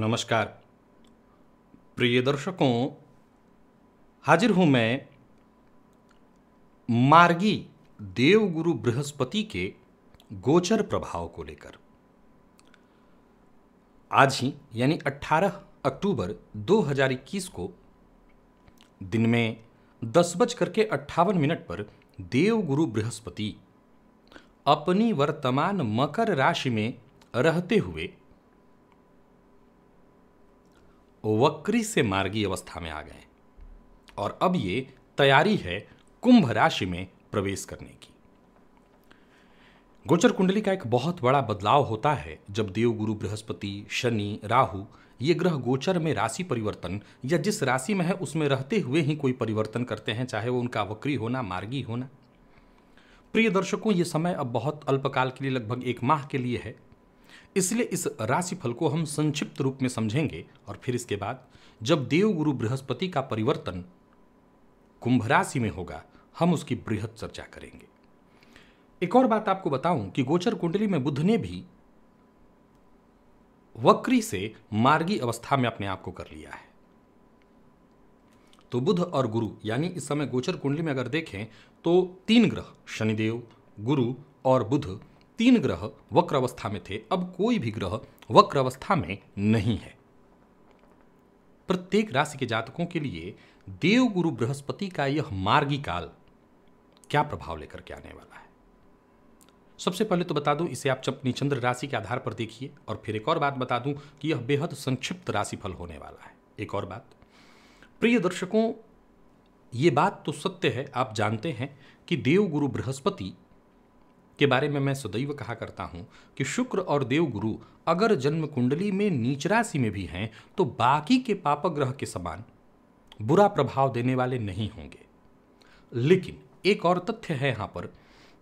नमस्कार प्रिय दर्शकों, हाजिर हूं मैं मार्गी देवगुरु बृहस्पति के गोचर प्रभाव को लेकर। आज ही यानी 18 अक्टूबर 2021 को दिन में 10:58 पर देवगुरु बृहस्पति अपनी वर्तमान मकर राशि में रहते हुए वक्री से मार्गी अवस्था में आ गए और अब ये तैयारी है कुंभ राशि में प्रवेश करने की। गोचर कुंडली का एक बहुत बड़ा बदलाव होता है जब देवगुरु बृहस्पति, शनि, राहु ये ग्रह गोचर में राशि परिवर्तन या जिस राशि में है उसमें रहते हुए ही कोई परिवर्तन करते हैं, चाहे वो उनका वक्री होना, मार्गी होना। प्रिय दर्शकों, ये समय अब बहुत अल्पकाल के लिए, लगभग 1 माह के लिए है, इसलिए इस राशिफल को हम संक्षिप्त रूप में समझेंगे और फिर इसके बाद जब देवगुरु बृहस्पति का परिवर्तन कुंभ राशि में होगा हम उसकी बृहद चर्चा करेंगे। एक और बात आपको बताऊं कि गोचर कुंडली में बुध ने भी वक्री से मार्गी अवस्था में अपने आप को कर लिया है। तो बुध और गुरु यानी इस समय गोचर कुंडली में अगर देखें तो 3 ग्रह शनिदेव, गुरु और बुध 3 ग्रह वक्र अवस्था में थे। अब कोई भी ग्रह वक्र अवस्था में नहीं है। प्रत्येक राशि के जातकों के लिए देवगुरु बृहस्पति का यह मार्गी काल क्या प्रभाव लेकर के आने वाला है। सबसे पहले तो बता दूं, इसे आप अपनी चंद्र राशि के आधार पर देखिए और फिर एक और बात बता दूं कि यह बेहद संक्षिप्त राशिफल होने वाला है। एक और बात, प्रिय दर्शकों, ये बात तो सत्य है, आप जानते हैं कि देवगुरु बृहस्पति के बारे में मैं सदैव कहा करता हूं कि शुक्र और देवगुरु अगर जन्म कुंडली में नीच राशि में भी हैं तो बाकी के पाप ग्रह के समान बुरा प्रभाव देने वाले नहीं होंगे। लेकिन एक और तथ्य है यहां पर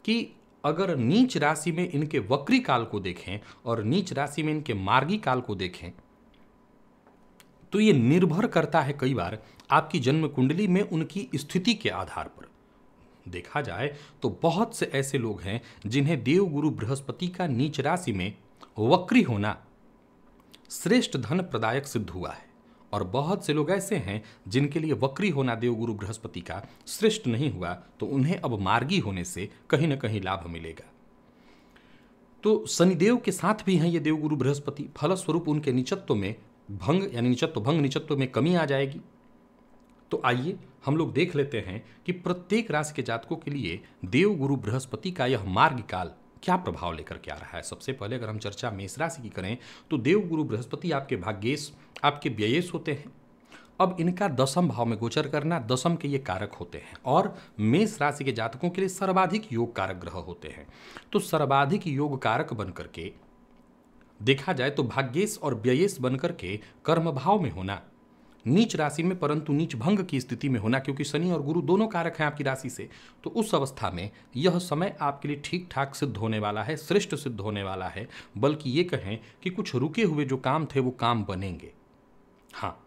कि अगर नीच राशि में इनके वक्री काल को देखें और नीच राशि में इनके मार्गी काल को देखें तो ये निर्भर करता है कई बार आपकी जन्म कुंडली में उनकी स्थिति के आधार पर। देखा जाए तो बहुत से ऐसे लोग हैं जिन्हें देवगुरु बृहस्पति का नीच राशि में वक्री होना श्रेष्ठ धन प्रदायक सिद्ध हुआ है और बहुत से लोग ऐसे हैं जिनके लिए वक्री होना देवगुरु बृहस्पति का श्रेष्ठ नहीं हुआ, तो उन्हें अब मार्गी होने से कहीं ना कहीं लाभ मिलेगा। तो शनिदेव के साथ भी हैं ये देवगुरु बृहस्पति, फलस्वरूप उनके नीचत्व में भंग यानी नीचत्व में कमी आ जाएगी। तो आइए हम लोग देख लेते हैं कि प्रत्येक राशि के जातकों के लिए देवगुरु बृहस्पति का यह मार्ग काल क्या प्रभाव लेकर के आ रहा है। सबसे पहले अगर हम चर्चा मेष राशि की करें तो देवगुरु बृहस्पति आपके भाग्येश, आपके व्ययेश होते हैं। अब इनका 10म भाव में गोचर करना, 10म के ये कारक होते हैं और मेष राशि के जातकों के लिए सर्वाधिक योग कारक ग्रह होते हैं। तो सर्वाधिक योग कारक बनकर के देखा जाए तो भाग्येश और व्ययेश बनकर के कर्म भाव में होना, नीच राशि में परंतु नीच भंग की स्थिति में होना, क्योंकि शनि और गुरु दोनों कारक हैं आपकी राशि से, तो उस अवस्था में यह समय आपके लिए ठीक ठाक सिद्ध होने वाला है, श्रेष्ठ सिद्ध होने वाला है। बल्कि ये कहें कि कुछ रुके हुए जो काम थे वो काम बनेंगे। हाँ,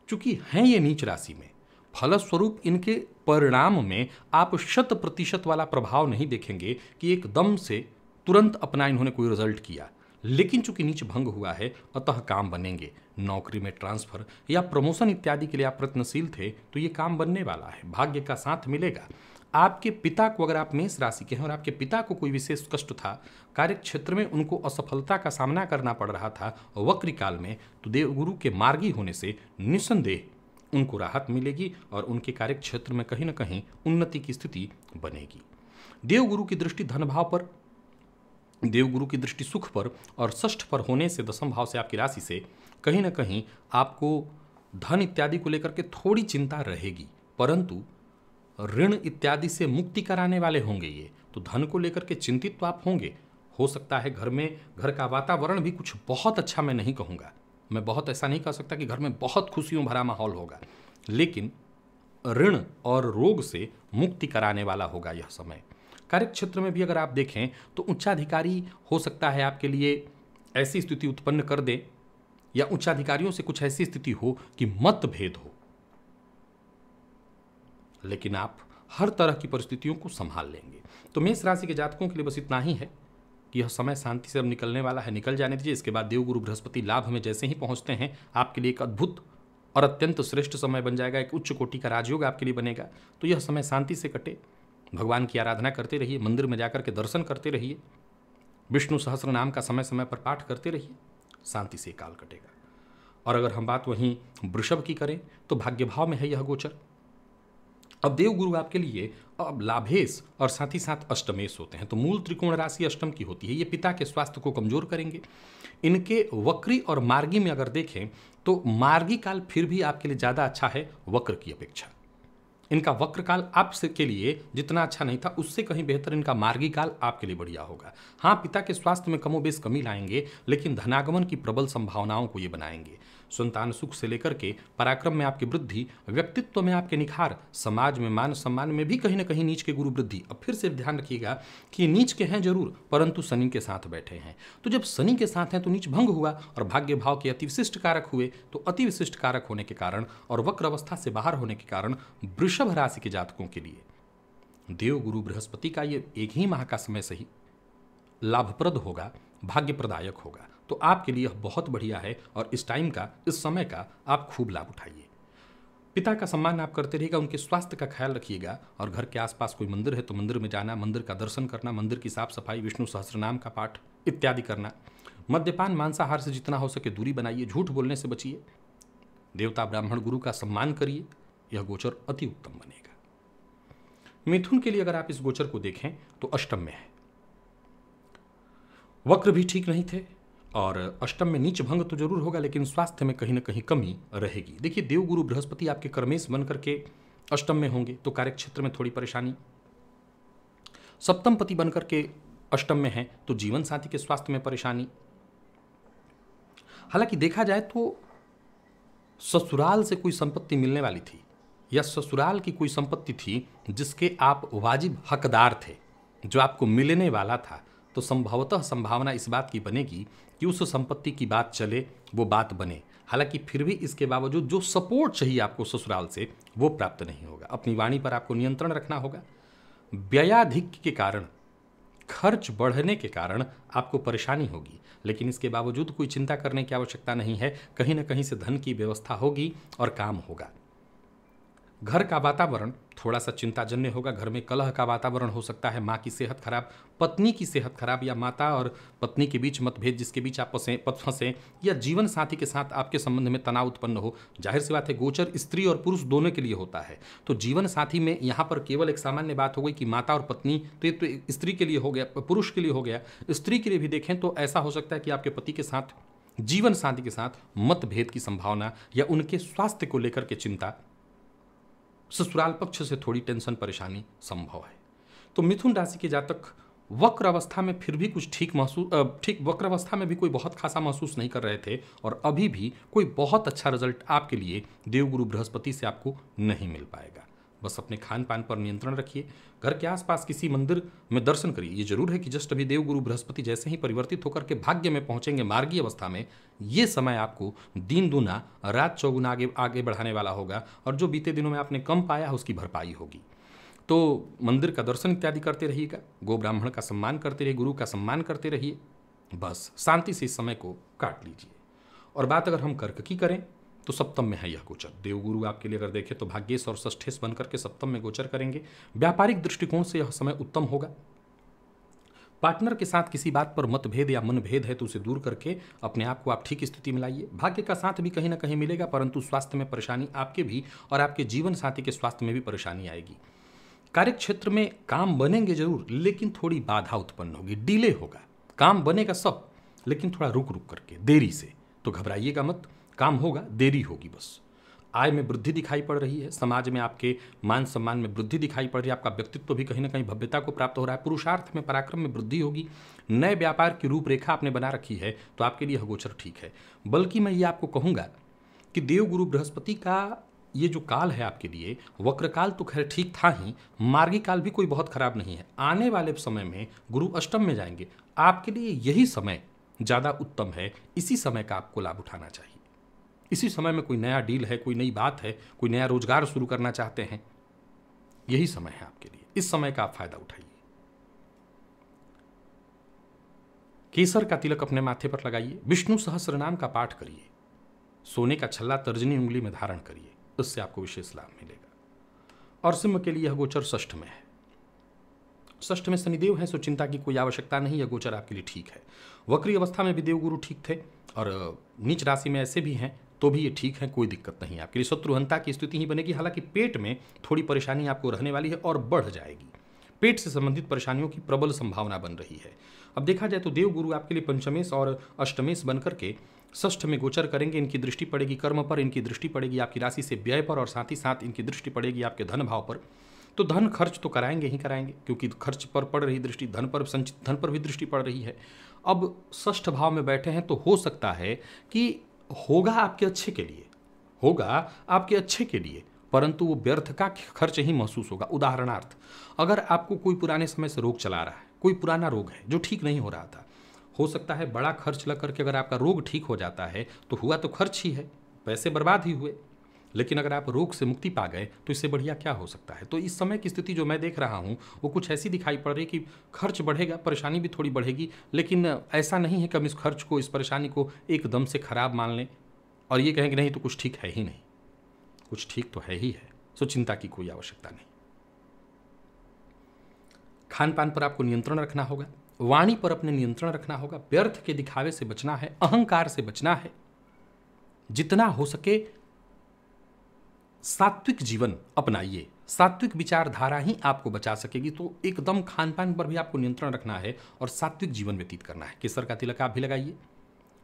चूंकि हैं ये नीच राशि में, फलस्वरूप इनके परिणाम में आप 100% वाला प्रभाव नहीं देखेंगे कि एकदम से तुरंत अपना इन्होंने कोई रिजल्ट किया। लेकिन चूंकि नीच भंग हुआ है अतः काम बनेंगे। नौकरी में ट्रांसफर या प्रमोशन इत्यादि के लिए आप प्रयत्नशील थे तो ये काम बनने वाला है, भाग्य का साथ मिलेगा। आपके पिता को, अगर आप मेष राशि के हैं और आपके पिता को कोई विशेष कष्ट था, कार्य क्षेत्र में उनको असफलता का सामना करना पड़ रहा था वक्री काल में, तो देवगुरु के मार्गी होने से निस्संदेह उनको राहत मिलेगी और उनके कार्य क्षेत्र में कहीं ना कहीं उन्नति की स्थिति बनेगी। देवगुरु की दृष्टि धन भाव पर, देवगुरु की दृष्टि सुख पर और षष्ठ पर होने से 10म भाव से आपकी राशि से कहीं ना कहीं आपको धन इत्यादि को लेकर के थोड़ी चिंता रहेगी, परंतु ऋण इत्यादि से मुक्ति कराने वाले होंगे ये। तो धन को लेकर के चिंतित तो आप होंगे। हो सकता है घर का वातावरण भी कुछ बहुत अच्छा मैं नहीं कहूँगा, मैं बहुत ऐसा नहीं कह सकता कि घर में बहुत खुशियों भरा माहौल होगा, लेकिन ऋण और रोग से मुक्ति कराने वाला होगा यह समय। कार्य क्षेत्र में भी अगर आप देखें तो उच्चाधिकारी हो सकता है आपके लिए ऐसी स्थिति उत्पन्न कर दे या उच्चाधिकारियों से कुछ ऐसी स्थिति हो कि मतभेद हो, लेकिन आप हर तरह की परिस्थितियों को संभाल लेंगे। तो मेष राशि के जातकों के लिए बस इतना ही है कि यह समय शांति से अब निकलने वाला है, निकल जाने दीजिए। इसके बाद देवगुरु बृहस्पति लाभ में जैसे ही पहुंचते हैं, आपके लिए एक अद्भुत और अत्यंत श्रेष्ठ समय बन जाएगा, एक उच्च कोटि का राजयोग आपके लिए बनेगा। तो यह समय शांति से कटे, भगवान की आराधना करते रहिए, मंदिर में जाकर के दर्शन करते रहिए, विष्णु सहस्र नाम का समय समय पर पाठ करते रहिए, शांति से काल कटेगा। और अगर हम बात वहीं वृषभ की करें तो भाग्य भाव में है यह गोचर। अब देवगुरु आपके लिए अब लाभेश और साथ ही साथ अष्टमेश होते हैं, तो मूल त्रिकोण राशि अष्टम की होती है। ये पिता के स्वास्थ्य को कमजोर करेंगे। इनके वक्री और मार्गी में अगर देखें तो मार्गी काल फिर भी आपके लिए ज़्यादा अच्छा है वक्र की अपेक्षा। इनका वक्र काल आपसे के लिए जितना अच्छा नहीं था, उससे कहीं बेहतर इनका मार्गी काल आपके लिए बढ़िया होगा। हाँ, पिता के स्वास्थ्य में कमोबेश कमी लाएंगे, लेकिन धनागमन की प्रबल संभावनाओं को ये बनाएंगे। संतान सुख से लेकर के पराक्रम में आपकी वृद्धि, व्यक्तित्व में आपके निखार, समाज में मान सम्मान में भी कहीं ना कहीं नीच के गुरु वृद्धि। अब फिर से ध्यान रखिएगा कि नीच के हैं जरूर, परंतु शनि के साथ बैठे हैं। तो जब शनि के साथ हैं तो नीच भंग हुआ और भाग्य भाव के अति विशिष्ट कारक हुए। तो अति विशिष्ट कारक होने के कारण और वक्र अवस्था से बाहर होने के कारण वृषभ राशि के जातकों के लिए देवगुरु बृहस्पति का ये एक ही माह का समय सही लाभप्रद होगा, भाग्यप्रदायक होगा। तो आपके लिए यह बहुत बढ़िया है और इस टाइम का, इस समय का आप खूब लाभ उठाइए। पिता का सम्मान आप करते रहिएगा, उनके स्वास्थ्य का ख्याल रखिएगा। और घर के आसपास कोई मंदिर है तो मंदिर में जाना, मंदिर का दर्शन करना, मंदिर की साफ सफाई, विष्णु सहस्त्रनाम का पाठ इत्यादि करना। मद्यपान मांसाहार से जितना हो सके दूरी बनाइए, झूठ बोलने से बचिए, देवता ब्राह्मण गुरु का सम्मान करिए। यह गोचर अति उत्तम बनेगा। मिथुन के लिए अगर आप इस गोचर को देखें तो अष्टम में है, वक्र भी ठीक नहीं थे और अष्टम में नीच भंग तो जरूर होगा, लेकिन स्वास्थ्य में कहीं ना कहीं कमी रहेगी। देखिए, देवगुरु बृहस्पति आपके कर्मेश बन करके अष्टम में होंगे तो कार्यक्षेत्र में थोड़ी परेशानी। सप्तम पति बन करके अष्टम में है तो जीवन साथी के स्वास्थ्य में परेशानी। हालांकि देखा जाए तो ससुराल से कोई संपत्ति मिलने वाली थी या ससुराल की कोई संपत्ति थी जिसके आप वाजिब हकदार थे, जो आपको मिलने वाला था, तो संभवतः संभावना इस बात की बनेगी कि उस संपत्ति की बात चले, वो बात बने। हालांकि फिर भी इसके बावजूद जो सपोर्ट चाहिए आपको ससुराल से वो प्राप्त नहीं होगा। अपनी वाणी पर आपको नियंत्रण रखना होगा। व्ययाधिक्य के कारण, खर्च बढ़ने के कारण आपको परेशानी होगी, लेकिन इसके बावजूद कोई चिंता करने की आवश्यकता नहीं है। कहीं ना कहीं से धन की व्यवस्था होगी और काम होगा। घर का वातावरण थोड़ा सा चिंताजन्य होगा। घर में कलह का वातावरण हो सकता है। माँ की सेहत खराब, पत्नी की सेहत खराब, या माता और पत्नी के बीच मतभेद, जिसके बीच आप फंसे, या जीवन साथी के साथ आपके संबंध में तनाव उत्पन्न हो। जाहिर सी बात है, गोचर स्त्री और पुरुष दोनों के लिए होता है। तो जीवन साथी में यहाँ पर केवल एक सामान्य बात हो गई कि माता और पत्नी, तो ये तो स्त्री के लिए हो गया, पुरुष के लिए हो गया। स्त्री के लिए भी देखें तो ऐसा हो सकता है कि आपके पति के साथ, जीवन साथी के साथ मतभेद की संभावना या उनके स्वास्थ्य को लेकर के चिंता, ससुराल पक्ष से थोड़ी टेंशन परेशानी संभव है। तो मिथुन राशि के जातक वक्र अवस्था में फिर भी कुछ ठीक वक्र अवस्था में भी कोई बहुत खासा महसूस नहीं कर रहे थे और अभी भी कोई बहुत अच्छा रिजल्ट आपके लिए देवगुरु बृहस्पति से आपको नहीं मिल पाएगा। बस अपने खान पान पर नियंत्रण रखिए। घर के आसपास किसी मंदिर में दर्शन करिए। ये जरूर है कि जस्ट अभी देवगुरु बृहस्पति जैसे ही परिवर्तित होकर के भाग्य में पहुंचेंगे मार्गी अवस्था में, ये समय आपको दिन दूना रात चौगुना आगे बढ़ाने वाला होगा और जो बीते दिनों में आपने कम पाया उसकी भरपाई होगी। तो मंदिर का दर्शन इत्यादि करते रहिएगा, गो ब्राह्मण का सम्मान करते रहिए, गुरु का सम्मान करते रहिए। बस शांति से इस समय को काट लीजिए। और बात अगर हम कर्क की करें तो सप्तम में है यह गोचर। देवगुरु आपके लिए अगर देखें तो भाग्येश और षष्ठेश बनकर के सप्तम में गोचर करेंगे। व्यापारिक दृष्टिकोण से यह समय उत्तम होगा। पार्टनर के साथ किसी बात पर मतभेद या मनभेद है तो उसे दूर करके अपने आप को आप ठीक स्थिति में लाइए। भाग्य का साथ भी कहीं ना कहीं मिलेगा, परंतु स्वास्थ्य में परेशानी आपके भी और आपके जीवन साथी के स्वास्थ्य में भी परेशानी आएगी। कार्यक्षेत्र में काम बनेंगे जरूर, लेकिन थोड़ी बाधा उत्पन्न होगी, डिले होगा। काम बनेगा सब, लेकिन थोड़ा रुक रुक करके, देरी से। तो घबराइएगा मत, काम होगा, देरी होगी बस। आय में वृद्धि दिखाई पड़ रही है, समाज में आपके मान सम्मान में वृद्धि दिखाई पड़ रही है, आपका व्यक्तित्व भी कहीं ना कहीं भव्यता को प्राप्त हो रहा है। पुरुषार्थ में, पराक्रम में वृद्धि होगी। नए व्यापार की रूपरेखा आपने बना रखी है तो आपके लिए यह गोचर ठीक है। बल्कि मैं ये आपको कहूँगा कि देवगुरु बृहस्पति का ये जो काल है आपके लिए, वक्र काल तो खैर ठीक था ही, मार्गी काल भी कोई बहुत खराब नहीं है। आने वाले समय में गुरु अष्टम में जाएंगे, आपके लिए यही समय ज़्यादा उत्तम है। इसी समय का आपको लाभ उठाना चाहिए। इसी समय में कोई नया डील है, कोई नई बात है, कोई नया रोजगार शुरू करना चाहते हैं, यही समय है आपके लिए। इस समय का आप फायदा उठाइए। केसर का तिलक अपने माथे पर लगाइए, विष्णु सहस्त्र नाम का पाठ करिए, सोने का छल्ला तर्जनी उंगली में धारण करिए, उससे आपको विशेष लाभ मिलेगा। और सिंह के लिए यह गोचर षष्ठ में है। षष्ठ में शनिदेव है, सो चिंता की कोई आवश्यकता नहीं, यह गोचर आपके लिए ठीक है। वक्री अवस्था में भी देवगुरु ठीक थे और नीच राशि में ऐसे भी हैं तो भी ये ठीक है, कोई दिक्कत नहीं आपके लिए। शत्रुहंता की स्थिति ही बनेगी, हालांकि पेट में थोड़ी परेशानी आपको रहने वाली है और बढ़ जाएगी। पेट से संबंधित परेशानियों की प्रबल संभावना बन रही है। अब देखा जाए तो देवगुरु आपके लिए पंचमेश और अष्टमेश बनकर के षष्ठ में गोचर करेंगे। इनकी दृष्टि पड़ेगी कर्म पर, इनकी दृष्टि पड़ेगी आपकी राशि से व्यय पर और साथ ही साथ इनकी दृष्टि पड़ेगी आपके धन भाव पर। तो धन खर्च तो कराएंगे ही कराएंगे, क्योंकि खर्च पर पड़ रही दृष्टि, धन पर, संचित धन पर भी दृष्टि पड़ रही है। अब षष्ठ भाव में बैठे हैं तो हो सकता है कि होगा आपके अच्छे के लिए, होगा आपके अच्छे के लिए, परंतु वो व्यर्थ का खर्च ही महसूस होगा। उदाहरणार्थ, अगर आपको कोई पुराने समय से रोग चला रहा है, कोई पुराना रोग है जो ठीक नहीं हो रहा था, हो सकता है बड़ा खर्च लग करके अगर आपका रोग ठीक हो जाता है तो हुआ तो खर्च ही है, पैसे बर्बाद ही हुए। लेकिन अगर आप रोग से मुक्ति पा गए तो इससे बढ़िया क्या हो सकता है। तो इस समय की स्थिति जो मैं देख रहा हूँ वो कुछ ऐसी दिखाई पड़ रही है कि खर्च बढ़ेगा, परेशानी भी थोड़ी बढ़ेगी, लेकिन ऐसा नहीं है कि हम इस खर्च को, इस परेशानी को एकदम से खराब मान लें और ये कहें कि नहीं तो कुछ ठीक है ही नहीं। कुछ ठीक तो है ही है, सो चिंता की कोई आवश्यकता नहीं। खान पान पर आपको नियंत्रण रखना होगा, वाणी पर अपने नियंत्रण रखना होगा, व्यर्थ के दिखावे से बचना है, अहंकार से बचना है। जितना हो सके सात्विक जीवन अपनाइए, सात्विक विचारधारा ही आपको बचा सकेगी। तो एकदम खान पान पर भी आपको नियंत्रण रखना है और सात्विक जीवन व्यतीत करना है। केसर का तिलक आप भी लगाइए,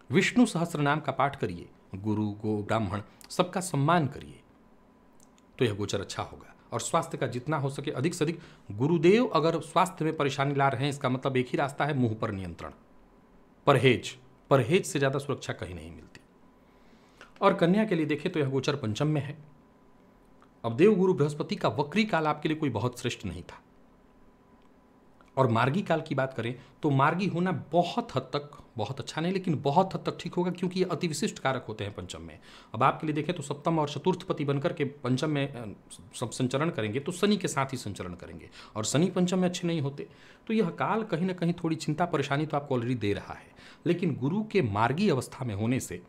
विष्णु सहस्त्र नाम का पाठ करिए, गुरु गो ब्राह्मण सबका सम्मान करिए, तो यह गोचर अच्छा होगा। और स्वास्थ्य का जितना हो सके अधिक से अधिक, गुरुदेव अगर स्वास्थ्य में परेशानी ला रहे हैं इसका मतलब एक ही रास्ता है, मुंह पर नियंत्रण, परहेज। परहेज से ज़्यादा सुरक्षा कहीं नहीं मिलती। और कन्या के लिए देखें तो यह गोचर पंचम में है। अब देवगुरु बृहस्पति का वक्री काल आपके लिए कोई बहुत श्रेष्ठ नहीं था। और मार्गी काल की बात करें तो मार्गी होना बहुत हद तक, बहुत अच्छा नहीं लेकिन बहुत हद तक ठीक होगा, क्योंकि ये अति विशिष्ट कारक होते हैं पंचम में। अब आपके लिए देखें तो सप्तम और चतुर्थ पति बनकर के पंचम में सब संचरण करेंगे तो शनि के साथ ही संचरण करेंगे, और शनि पंचम में अच्छे नहीं होते। तो यह काल कहीं ना कहीं थोड़ी चिंता परेशानी तो आपको ऑलरेडी दे रहा है, लेकिन गुरु के मार्गी अवस्था में होने से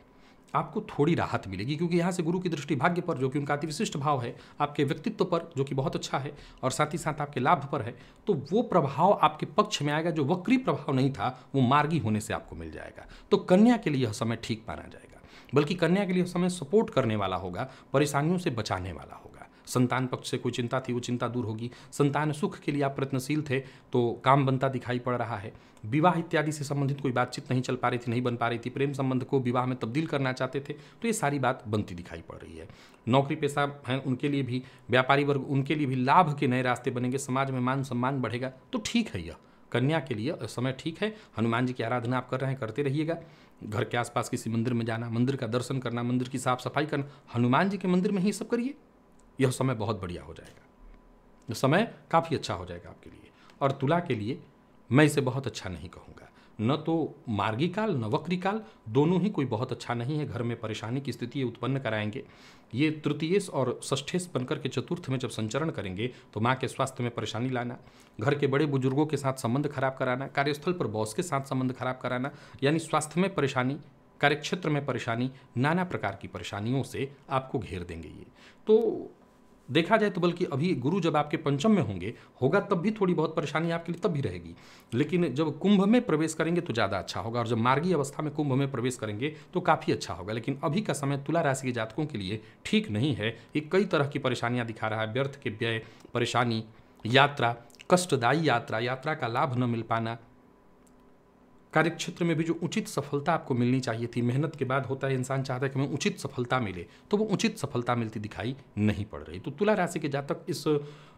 आपको थोड़ी राहत मिलेगी, क्योंकि यहाँ से गुरु की दृष्टि भाग्य पर, जो कि उनका अति विशिष्ट भाव है, आपके व्यक्तित्व पर, जो कि बहुत अच्छा है, और साथ ही साथ आपके लाभ पर है। तो वो प्रभाव आपके पक्ष में आएगा, जो वक्री प्रभाव नहीं था वो मार्गी होने से आपको मिल जाएगा। तो कन्या के लिए यह समय ठीक माना जाएगा, बल्कि कन्या के लिए यह समय सपोर्ट करने वाला होगा, परेशानियों से बचाने वाला होगा। संतान पक्ष से कोई चिंता थी वो चिंता दूर होगी। संतान सुख के लिए आप प्रयत्नशील थे तो काम बनता दिखाई पड़ रहा है। विवाह इत्यादि से संबंधित कोई बातचीत नहीं चल पा रही थी, नहीं बन पा रही थी, प्रेम संबंध को विवाह में तब्दील करना चाहते थे, तो ये सारी बात बनती दिखाई पड़ रही है। नौकरी पेशा हैं उनके लिए भी, व्यापारी वर्ग उनके लिए भी लाभ के नए रास्ते बनेंगे, समाज में मान सम्मान बढ़ेगा। तो ठीक है, यह कन्या के लिए समय ठीक है। हनुमान जी की आराधना आप कर रहे हैं, करते रहिएगा। घर के आसपास किसी मंदिर में जाना, मंदिर का दर्शन करना, मंदिर की साफ सफाई करना, हनुमान जी के मंदिर में ही सब करिए। यह समय बहुत बढ़िया हो जाएगा, यह समय काफ़ी अच्छा हो जाएगा आपके लिए। और तुला के लिए मैं इसे बहुत अच्छा नहीं कहूँगा, न तो मार्गी काल न वक्री काल, दोनों ही कोई बहुत अच्छा नहीं है। घर में परेशानी की स्थिति उत्पन्न कराएंगे। ये तृतीयेश और षष्ठेश बनकर के चतुर्थ में जब संचरण करेंगे तो माँ के स्वास्थ्य में परेशानी लाना, घर के बड़े बुजुर्गों के साथ संबंध खराब कराना, कार्यस्थल पर बॉस के साथ संबंध खराब कराना, यानी स्वास्थ्य में परेशानी, कार्यक्षेत्र में परेशानी, नाना प्रकार की परेशानियों से आपको घेर देंगे। ये तो देखा जाए तो बल्कि अभी गुरु जब आपके पंचम में होगा तब भी थोड़ी बहुत परेशानी आपके लिए तब भी रहेगी, लेकिन जब कुंभ में प्रवेश करेंगे तो ज़्यादा अच्छा होगा, और जब मार्गी अवस्था में कुंभ में प्रवेश करेंगे तो काफ़ी अच्छा होगा। लेकिन अभी का समय तुला राशि के जातकों के लिए ठीक नहीं है। ये कई तरह की परेशानियाँ दिखा रहा है, व्यर्थ के व्यय, परेशानी, यात्रा, कष्टदायी यात्रा, यात्रा का लाभ न मिल पाना, कार्यक्षेत्र में भी जो उचित सफलता आपको मिलनी चाहिए थी, मेहनत के बाद होता है इंसान चाहता है कि हमें उचित सफलता मिले, तो वो उचित सफलता मिलती दिखाई नहीं पड़ रही। तो तुला राशि के जातक इस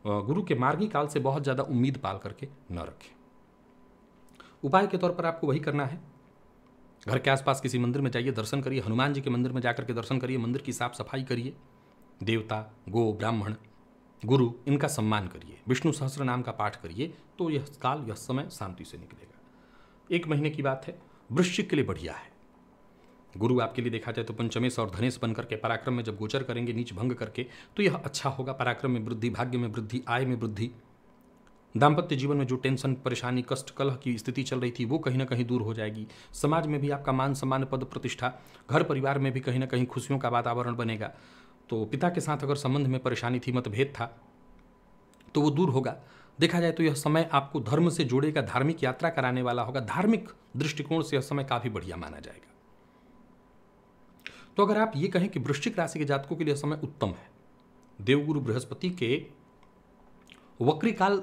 गुरु के मार्गी काल से बहुत ज़्यादा उम्मीद पाल करके न रखें। उपाय के तौर पर आपको वही करना है, घर के आसपास किसी मंदिर में जाइए, दर्शन करिए, हनुमान जी के मंदिर में जाकर के दर्शन करिए, मंदिर की साफ सफाई करिए, देवता, गो, ब्राह्मण, गुरु इनका सम्मान करिए, विष्णु सहस्त्र नाम का पाठ करिए, तो यह काल, यह समय शांति से निकलेगा। 1 महीने की बात है, वृश्चिक के लिए बढ़िया है। गुरु आपके लिए देखा जाए तो पंचमेश और धनेश बनकर के पराक्रम में जब गोचर करेंगे नीच भंग करके, तो यह अच्छा होगा। पराक्रम में वृद्धि, भाग्य में वृद्धि, आय में वृद्धि, दाम्पत्य जीवन में जो टेंशन, परेशानी, कष्ट, कलह की स्थिति चल रही थी वो कहीं ना कहीं दूर हो जाएगी। समाज में भी आपका मान सम्मान, पद प्रतिष्ठा, घर परिवार में भी कहीं ना कहीं खुशियों का वातावरण बनेगा। तो पिता के साथ अगर संबंध में परेशानी थी, मतभेद था, तो वो दूर होगा। देखा जाए तो यह समय आपको धर्म से जोड़ेगा, धार्मिक यात्रा कराने वाला होगा। धार्मिक दृष्टिकोण से यह समय काफी बढ़िया माना जाएगा। तो अगर आप ये कहें कि वृश्चिक राशि के जातकों के लिए समय उत्तम है, देवगुरु बृहस्पति के वक्री काल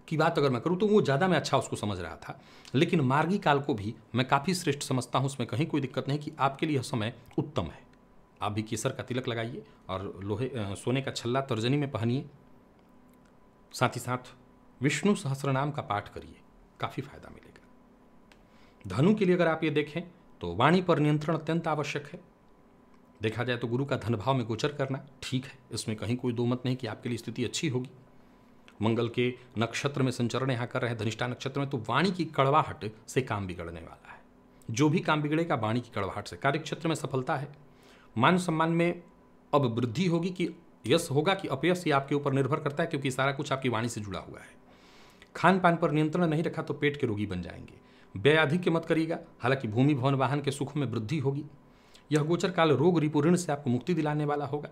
की बात अगर मैं करूं तो वो ज़्यादा मैं अच्छा उसको समझ रहा था, लेकिन मार्गी काल को भी मैं काफ़ी श्रेष्ठ समझता हूं। उसमें कहीं कोई दिक्कत नहीं कि आपके लिए यह समय उत्तम है। आप भी केसर का तिलक लगाइए और सोने का छल्ला तर्जनी में पहनिए। साथ ही साथ विष्णु सहस्रनाम का पाठ करिए, काफ़ी फायदा मिलेगा। धनु के लिए अगर आप ये देखें तो वाणी पर नियंत्रण अत्यंत आवश्यक है। देखा जाए तो गुरु का धन भाव में गोचर करना ठीक है, इसमें कहीं कोई दो मत नहीं कि आपके लिए स्थिति अच्छी होगी। मंगल के नक्षत्र में संचरण यहाँ कर रहे हैं, धनिष्ठा नक्षत्र में, तो वाणी की कड़वाहट से काम बिगड़ने वाला है। जो भी काम बिगड़ेगा वाणी की कड़वाहट से। कार्यक्षेत्र में सफलता है, मान सम्मान में अब वृद्धि होगी कि यश होगा कि अपयश, ये आपके ऊपर निर्भर करता है, क्योंकि सारा कुछ आपकी वाणी से जुड़ा हुआ है। खान पान पर नियंत्रण नहीं रखा तो पेट के रोगी बन जाएंगे। व्यय अधिक मत करिएगा, हालांकि भूमि भवन वाहन के सुख में वृद्धि होगी। यह गोचर काल रोग रिपु ऋण से आपको मुक्ति दिलाने वाला होगा।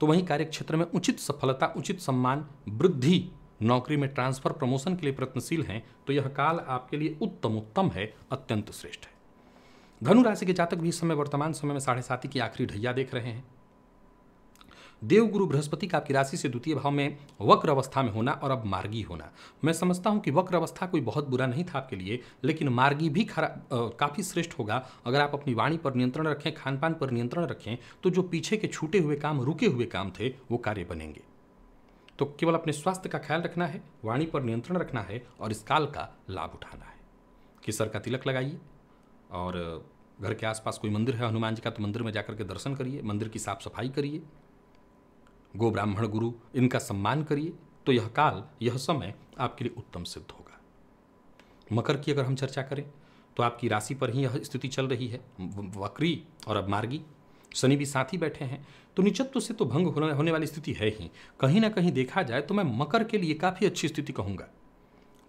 तो वहीं कार्यक्षेत्र में उचित सफलता, उचित सम्मान, वृद्धि, नौकरी में ट्रांसफर, प्रमोशन के लिए प्रयत्नशील हैं, तो यह काल आपके लिए उत्तम है, अत्यंत श्रेष्ठ है। धनु राशि के जातक भी इस समय वर्तमान समय में 7.5 की आखिरी ढैया देख रहे हैं। देवगुरु बृहस्पति का आपकी राशि से द्वितीय भाव में वक्र अवस्था में होना और अब मार्गी होना, मैं समझता हूं कि वक्र अवस्था कोई बहुत बुरा नहीं था आपके लिए, लेकिन मार्गी भी काफ़ी श्रेष्ठ होगा अगर आप अपनी वाणी पर नियंत्रण रखें, खान पान पर नियंत्रण रखें, तो जो पीछे के छूटे हुए काम, रुके हुए काम थे, वो कार्य बनेंगे। तो केवल अपने स्वास्थ्य का ख्याल रखना है, वाणी पर नियंत्रण रखना है और इस काल का लाभ उठाना है। केसर का तिलक लगाइए और घर के आसपास कोई मंदिर है हनुमान जी का, तो मंदिर में जाकर के दर्शन करिए, मंदिर की साफ सफाई करिए, गो ब्राह्मण गुरु इनका सम्मान करिए। तो यह काल, यह समय आपके लिए उत्तम सिद्ध होगा। मकर की अगर हम चर्चा करें तो आपकी राशि पर ही यह स्थिति चल रही है, वक्री और अब मार्गी। शनि भी साथ ही बैठे हैं, तो निचत्व से तो भंग होने वाली स्थिति है ही। कहीं ना कहीं देखा जाए तो मैं मकर के लिए काफ़ी अच्छी स्थिति कहूँगा।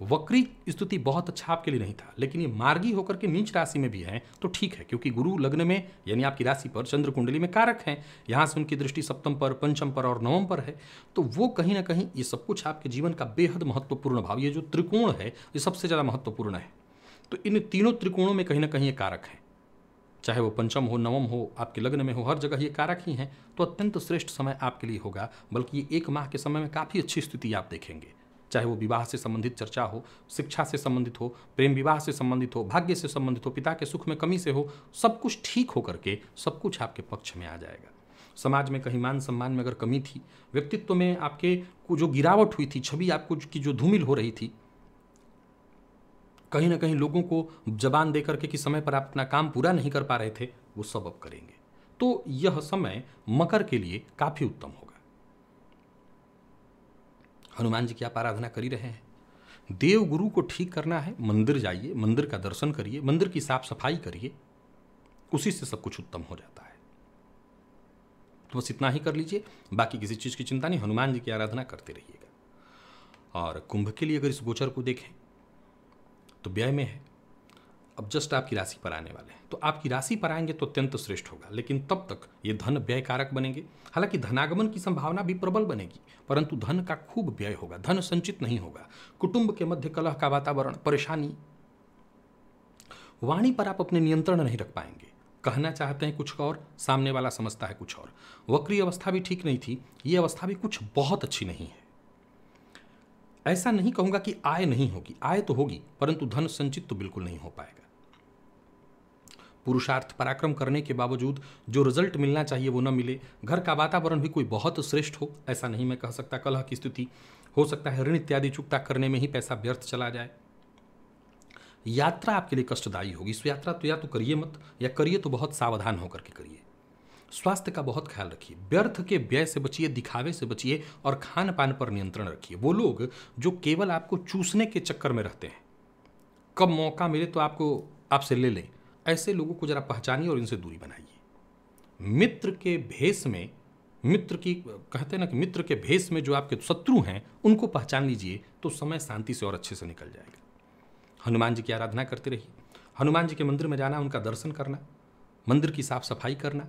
वक्री स्थिति बहुत अच्छा आपके लिए नहीं था, लेकिन ये मार्गी होकर के नीच राशि में भी है तो ठीक है, क्योंकि गुरु लग्न में यानी आपकी राशि पर, चंद्र कुंडली में कारक हैं। यहाँ से उनकी दृष्टि सप्तम पर, पंचम पर और नवम पर है, तो वो कहीं ना कहीं ये सब कुछ आपके जीवन का बेहद महत्वपूर्ण भाव, ये जो त्रिकोण है ये सबसे ज़्यादा महत्वपूर्ण है। तो इन तीनों त्रिकोणों में कहीं ना कहीं ये कारक है, चाहे वो पंचम हो, नवम हो, आपके लग्न में हो, हर जगह ये कारक ही हैं। तो अत्यंत श्रेष्ठ समय आपके लिए होगा, बल्कि ये 1 माह के समय में काफ़ी अच्छी स्थिति आप देखेंगे। चाहे वो विवाह से संबंधित चर्चा हो, शिक्षा से संबंधित हो, प्रेम विवाह से संबंधित हो, भाग्य से संबंधित हो, पिता के सुख में कमी से हो, सब कुछ ठीक हो करके सब कुछ आपके पक्ष में आ जाएगा। समाज में कहीं मान सम्मान में अगर कमी थी, व्यक्तित्व में आपके को जो गिरावट हुई थी, छवि आपको की जो धूमिल हो रही थी, कहीं ना कहीं लोगों को जबान दे करके कि समय पर आप अपना काम पूरा नहीं कर पा रहे थे, वो सब अब करेंगे। तो यह समय मकर के लिए काफ़ी उत्तम होगा। हनुमान जी की आप आराधना कर ही रहे हैं, देव गुरु को ठीक करना है, मंदिर जाइए, मंदिर का दर्शन करिए, मंदिर की साफ सफाई करिए, उसी से सब कुछ उत्तम हो जाता है। तो बस इतना ही कर लीजिए, बाकी किसी चीज़ की चिंता नहीं, हनुमान जी की आराधना करते रहिएगा। और कुंभ के लिए अगर इस गोचर को देखें तो व्यय में है, अब जस्ट आपकी राशि पर आने वाले हैं, तो आपकी राशि पर आएंगे तो अत्यंत श्रेष्ठ होगा, लेकिन तब तक ये धन व्यय कारक बनेंगे। हालांकि धनागमन की संभावना भी प्रबल बनेगी, परंतु धन का खूब व्यय होगा, धन संचित नहीं होगा। कुटुंब के मध्य कलह का वातावरण, परेशानी। वाणी पर आप अपने नियंत्रण नहीं रख पाएंगे, कहना चाहते हैं कुछ और, सामने वाला समझता है कुछ और। वक्री अवस्था भी ठीक नहीं थी, ये अवस्था भी कुछ बहुत अच्छी नहीं है। ऐसा नहीं कहूंगा कि आय नहीं होगी, आय तो होगी, परंतु धन संचित तो बिल्कुल नहीं हो पाएगा। पुरुषार्थ पराक्रम करने के बावजूद जो रिजल्ट मिलना चाहिए वो न मिले। घर का वातावरण भी कोई बहुत श्रेष्ठ हो, ऐसा नहीं मैं कह सकता। कलह की स्थिति हो सकता है, ऋण इत्यादि चुकता करने में ही पैसा व्यर्थ चला जाए। यात्रा आपके लिए कष्टदायी होगी, इस यात्रा तो या तो करिए मत, या करिए तो बहुत सावधान होकर के करिए। स्वास्थ्य का बहुत ख्याल रखिए, व्यर्थ के व्यय से बचिए, दिखावे से बचिए और खान पान पर नियंत्रण रखिए। वो लोग जो केवल आपको चूसने के चक्कर में रहते हैं, कब मौका मिले तो आपसे ले लें, ऐसे लोगों को जरा पहचानिए और इनसे दूरी बनाइए। मित्र के भेष में मित्र की, कहते हैं ना कि मित्र के भेष में जो आपके शत्रु हैं उनको पहचान लीजिए तो समय शांति से और अच्छे से निकल जाएगा। हनुमान जी की आराधना करते रहिए। हनुमान जी के मंदिर में जाना, उनका दर्शन करना, मंदिर की साफ सफाई करना,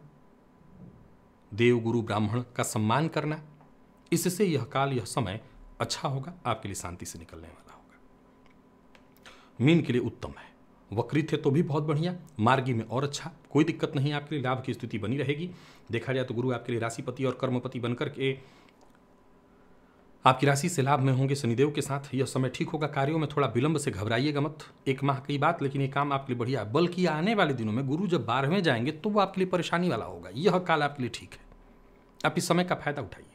देव गुरु ब्राह्मण का सम्मान करना, इससे यह काल, यह समय अच्छा होगा, आपके लिए शांति से निकलने वाला होगा। मीन के लिए उत्तम है। वक्रित है तो भी बहुत बढ़िया, मार्गी में और अच्छा, कोई दिक्कत नहीं, आपके लिए लाभ की स्थिति बनी रहेगी। देखा जाए तो गुरु आपके लिए राशिपति और कर्मपति बनकर के आपकी राशि से लाभ में होंगे शनिदेव के साथ। यह समय ठीक होगा। कार्यों में थोड़ा विलंब से घबराइएगा मत, 1 माह की बात, लेकिन ये काम आपके लिए बढ़िया है। बल्कि आने वाले दिनों में गुरु जब 12वें जाएंगे तो वो आपके लिए परेशानी वाला होगा। यह काल आपके लिए ठीक है, आप इस समय का फायदा उठाइए।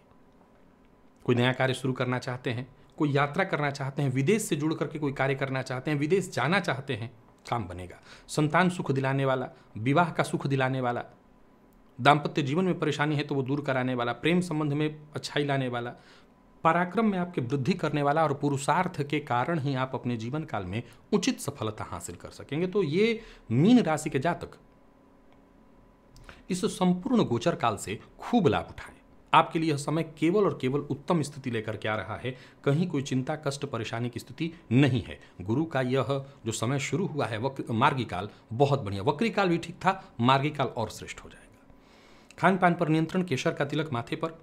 कोई नया कार्य शुरू करना चाहते हैं, कोई यात्रा करना चाहते हैं, विदेश से जुड़ करके कोई कार्य करना चाहते हैं, विदेश जाना चाहते हैं, काम बनेगा। संतान सुख दिलाने वाला, विवाह का सुख दिलाने वाला, दाम्पत्य जीवन में परेशानी है तो वो दूर कराने वाला, प्रेम संबंध में अच्छाई लाने वाला, पराक्रम में आपके वृद्धि करने वाला और पुरुषार्थ के कारण ही आप अपने जीवन काल में उचित सफलता हासिल कर सकेंगे। तो ये मीन राशि के जातक इस संपूर्ण गोचर काल से खूब लाभ उठाएं। आपके लिए यह समय केवल और केवल उत्तम स्थिति लेकर के आ रहा है। कहीं कोई चिंता, कष्ट, परेशानी की स्थिति नहीं है। गुरु का यह जो समय शुरू हुआ है मार्गी काल, बहुत बढ़िया। वक्री काल भी ठीक था, मार्गी काल और श्रेष्ठ हो जाएगा। खान पान पर नियंत्रण, केसर का तिलक माथे पर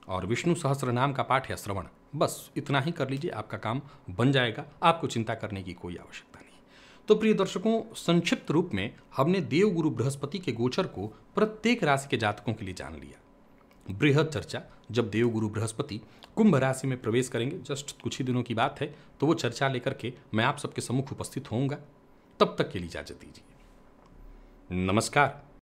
और विष्णु सहस्त्र नाम का पाठ या श्रवण, बस इतना ही कर लीजिए, आपका काम बन जाएगा। आपको चिंता करने की कोई आवश्यकता नहीं। तो प्रिय दर्शकों, संक्षिप्त रूप में हमने देवगुरु बृहस्पति के गोचर को प्रत्येक राशि के जातकों के लिए जान लिया। बृहद चर्चा जब देवगुरु बृहस्पति कुंभ राशि में प्रवेश करेंगे, जस्ट कुछ ही दिनों की बात है, तो वो चर्चा लेकर के मैं आप सबके सम्मुख उपस्थित होऊंगा। तब तक के लिए इजाजत दीजिए। नमस्कार।